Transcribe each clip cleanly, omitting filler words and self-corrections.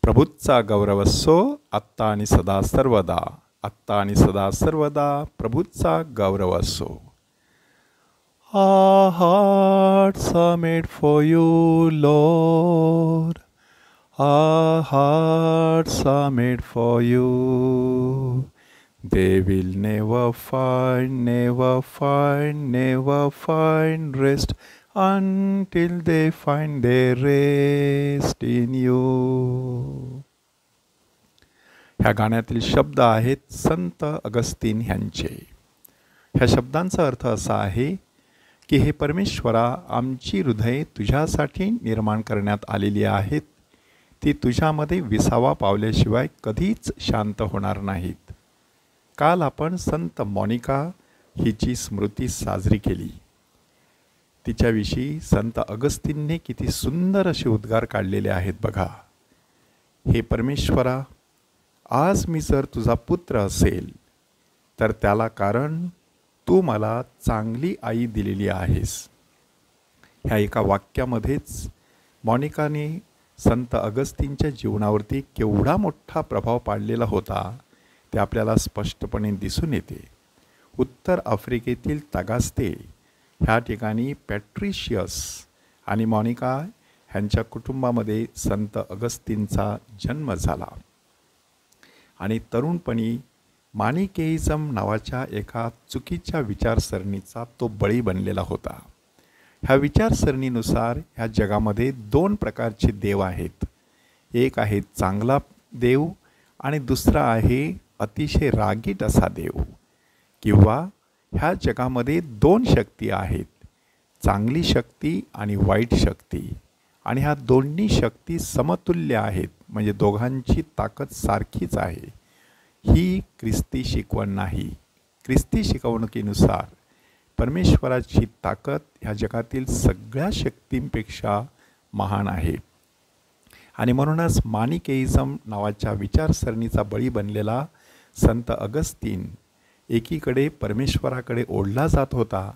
प्रभूचा गौरव असो आत्ता आणि सदा सर्वदा. आत्ता आणि सदा सर्वदा प्रभूचा गौरव असो. Our hearts are made for you, Lord. Our hearts are made for you. They will never find rest until they find their rest in you. ह्या गाण्यातील शब्द आहेत संत अगस्तीन ह्यांचे. ह्या शब्दांचा अर्थ असा आहे की हे परमेश्वरा, आमची हृदये तुझ्यासाठी निर्माण करण्यात आलेली आहेत. ती तुझ्यामध्ये विसावा पावल्याशिवाय कधीच शांत होणार नाहीत. काल आपण संत मॉनिका हिची स्मृती साजरी केली. तिच्याविषयी संत अगस्तीनने किती सुंदर असे उद्गार काढलेले आहेत बघा. हे परमेश्वरा, आज मी जर तुझा पुत्र असेल तर त्याला कारण तू मला चांगली आई दिलेली आहेस. ह्या एका वाक्यामध्येच मॉनिकाने संत अगस्तीनच्या जीवनावरती केवढा मोठा प्रभाव पाडलेला होता ते आपल्याला स्पष्टपणे दिसून येते. उत्तर आफ्रिकेतील तगास्ते ह्या ठिकाणी पॅट्रिशियस आणि मॉनिका ह्यांच्या कुटुंबामध्ये संत अगस्तीनचा जन्म झाला आणि तरुणपणी मानिकेइझम नावाच्या एका चुकीच्या विचारसरणीचा तो बळी बनलेला होता. ह्या विचारसरणीनुसार ह्या जगामध्ये दोन प्रकारचे देव आहेत. एक आहे चांगला देव आणि दुसरा आहे अतिशय रागीट असा देव. किंवा ह्या जगामध्ये दोन शक्ती आहेत, चांगली शक्ती आणि वाईट शक्ती. आणि ह्या दोन्ही शक्ती समतुल्य आहेत, म्हणजे दोघांची ताकद सारखीच आहे. ही ख्रिस्ती शिकवण नाही. ख्रिस्ती शिकवणुकीनुसार परमेश्वराची ताकद ह्या जगातील सगळ्या शक्तींपेक्षा महान आहे. आणि म्हणूनच मानिकेइझम नावाच्या विचारसरणीचा बळी बनलेला संत अगस्तीन एकीकडे परमेश्वराकडे ओढला जात होता,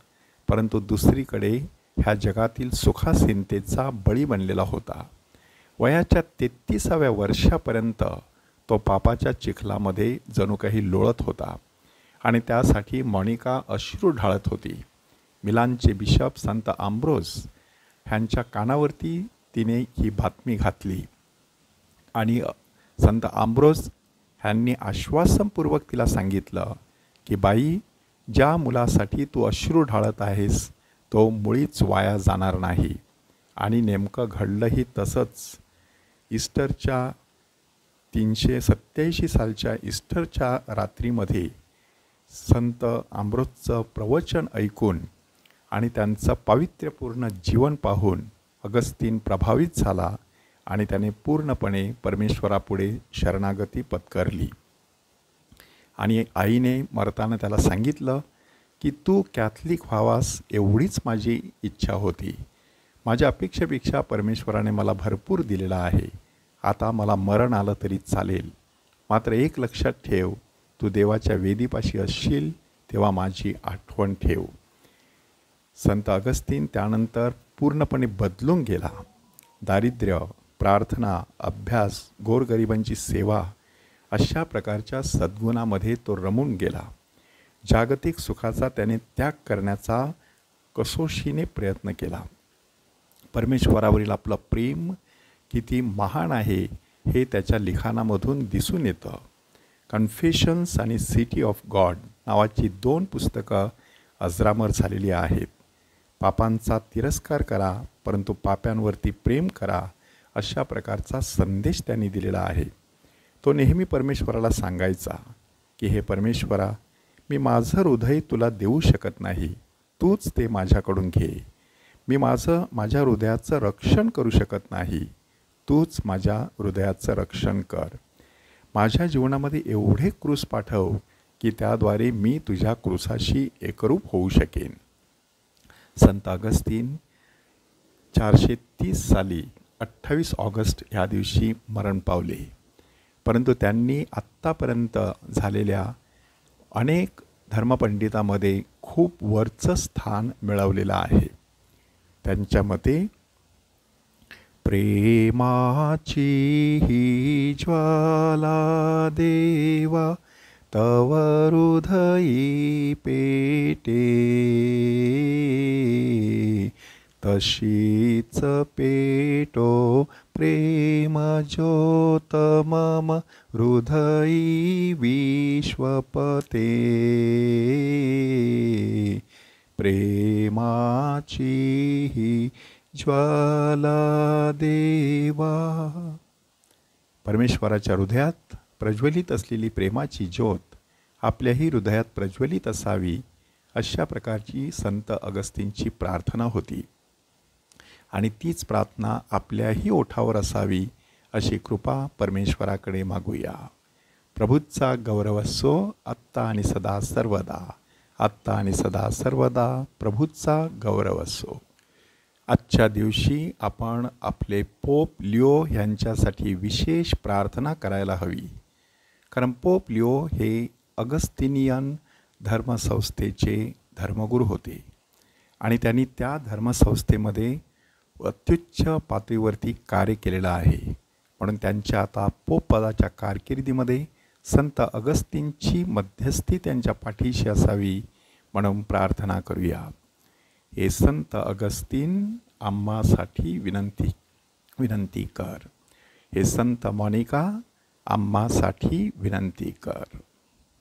परंतु दुसरीकडे ह्या जगातील सुखासीनतेचा बळी बनलेला होता. वयाच्या 33व्या वर्षापर्यंत तो पापाच्या चिखलामध्ये जणू काही लोळत होता आणि त्यासाठी मॉनिका अश्रू ढाळत होती. मिलानचे बिशप संत आंब्रोज ह्यांच्या कानावरती तिने ही बातमी घातली आणि संत आंब्रोज ह्यांनी आश्वासनपूर्वक तिला सांगितलं की बाई, ज्या मुलासाठी तू अश्रू ढाळत आहेस तो मुळीच वाया जाणार नाही. आणि नेमकं घडलंही तसंच. ईस्टरच्या 387 सालच्या ईस्टरच्या रात्रीमध्ये संत आंब्रोजचं प्रवचन ऐकून आणि त्यांचं पावित्र्यपूर्ण जीवन पाहून अगस्तीन प्रभावित झाला आणि त्याने पूर्णपणे परमेश्वरापुढे शरणागती पत्करली. आणि आईने मरताना त्याला सांगितलं की तू कॅथलिक व्हावास एवढीच माझी इच्छा होती. माझ्या अपेक्षेपेक्षा परमेश्वराने मला भरपूर दिलेला आहे. आता मला मरण आलं तरी चालेल, मात्र एक लक्षात ठेव, तू देवाच्या वेदीपाशी असशील तेव्हा माझी आठवण ठेव. संत अगस्तीन त्यानंतर पूर्णपणे बदलून गेला. दारिद्र्य, प्रार्थना, अभ्यास, गोरगरिबांची सेवा अशा प्रकारच्या सद्गुणामध्ये तो रमून गेला. जागतिक सुखाचा त्याने त्याग करण्याचा कसोशीने प्रयत्न केला. परमेश्वरावरील आपलं प्रेम किती महान आहे हे त्याच्या लिखाणामधून दिसून येतं. कन्फेशन्स आणि सिटी ऑफ गॉड नावाची 2 पुस्तकं अजरामर झालेली आहेत. पापांचा तिरस्कार करा परंतु पाप्यांवरती प्रेम करा, अशा प्रकारचा संदेश त्यांनी दिलेला आहे. तो नेहमी परमेश्वराला सांगायचा की हे परमेश्वरा, मी माझं हृदय तुला देऊ शकत नाही, तूच ते माझ्याकडून घे. मी माझ्या हृदयाचं रक्षण करू शकत नाही, तूच माझ्या हृदयाचं रक्षण कर. माझ्या जीवनामध्ये एवढे क्रूस पाठव की त्याद्वारे मी तुझ्या क्रूसाशी एकरूप होऊ शकेन. संत अगस्तीन 430 साली 28 ऑगस्ट ह्या दिवशी मरण पावले. परंतु त्यांनी आत्तापर्यंत झालेल्या अनेक धर्मपंडितामध्ये खूप वरचं स्थान मिळवलेलं आहे. त्यांच्या मते प्रेमाची ही ज्वाला देवा तव हृदयी पेटे, तशीच पेटो प्रेम ज्योत मम हृदयी विश्वपते. प्रेमाची ही ज्वाला देवा. परमेश्वराच्या हृदयात प्रज्वलित असलेली प्रेमाची ज्योत आपल्याही हृदयात प्रज्वलित असावी, अशा प्रकारची संत अगस्तींची प्रार्थना होती. आणि तीच प्रार्थना आपल्याही ओठावर असावी, अशी कृपा परमेश्वराकडे मागूया. प्रभूचा गौरव असो आत्ता आणि सदा सर्वदा. आत्ता आणि सदा सर्वदा प्रभूचा गौरव असो. आजच्या दिवशी आपण आपले पोप लिओ यांच्यासाठी विशेष प्रार्थना करायला हवी. कारण पोप लिओ हे अगस्तिनियन धर्मसंस्थेचे धर्मगुरू होते आणि त्यांनी त्या धर्मसंस्थेमध्ये अत्युच्च पातळीवरती कार्य केलेलं आहे. म्हणून त्यांच्या आता पोप पदाच्या कारकिर्दीमध्ये संत अगस्तींची मध्यस्थी त्यांच्या पाठीशी असावी, म्हणून प्रार्थना करूया. हे संत अगस्तीन आम्हासाठी विनंती कर. हे संत मोनिका आम्हासाठी विनंती कर.